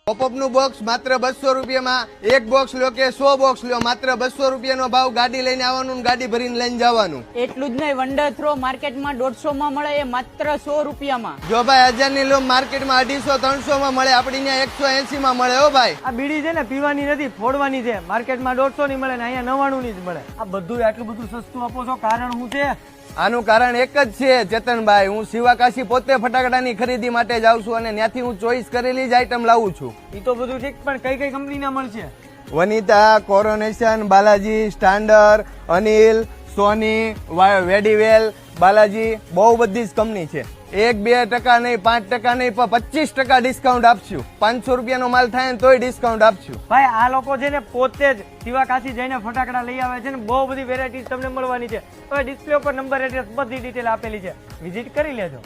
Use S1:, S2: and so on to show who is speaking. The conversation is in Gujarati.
S1: પોપઅપ નું બોક્સ માત્ર 200 રૂપિયામાં, એક બોક્સ લો કે 100 બોક્સ લો, માત્ર 200 રૂપિયાનો ભાવ. ગાડી લઈને આવવાનું, ગાડી ભરીને લઈને જવાનું.
S2: એટલું જ નહીં, વંડર થ્રો માર્કેટમાં 150 માં મળે, એ માત્ર 100 રૂપિયામાં.
S1: જો ભાઈ 1000 ની લો માર્કેટમાં 250 300 માં મળે, આપડી ત્યાં 180 માં મળે. હો ભાઈ,
S3: આ બીડી છે ને પીવાની નથી, ફોડવાની છે. માર્કેટમાં 150 ની મળે ને અહીંયા 99 ની જ મળે. આ બધું આટલું બધું સસ્તું આપો છો, કારણ શું છે?
S1: આનું કારણ એક જ છે ચેતનભાઈ, હું શિવાકાશી પોતે ફટાકડાની ખરીદી માટે જાઉં છું અને ત્યાંથી હું ચોઈસ કરેલી જ આઈટમ લાવું છું.
S3: એ તો બધું ઠીક, પણ કઈ કઈ કંપનીના મળશે?
S1: વનિતા, કોરોનેશન, બાલાજી, સ્ટાન્ડર્ડ, અનિલ, સોની, વેડીવેલ, બાલાજી, બહુ બધી જ કંપની છે. 1-2% નહીં, 5% નહીં, પણ 25% ડિસ્કાઉન્ટ આપશું. 500 રૂપિયાનો માલ થાય ને તોય ડિસ્કાઉન્ટ આપશું.
S3: ભાઈ આ લોકો છે ને પોતે જ શિવાકાશી જઈને ફટાકડા લઈ આવે છે ને, બહુ બધી વેરાયટી તમને મળવાની છે. હવે ડિસ્પ્લે ઉપર નંબર, એડ્રેસ, બધી ડિટેલ આપેલી છે, વિઝિટ કરી લેજો.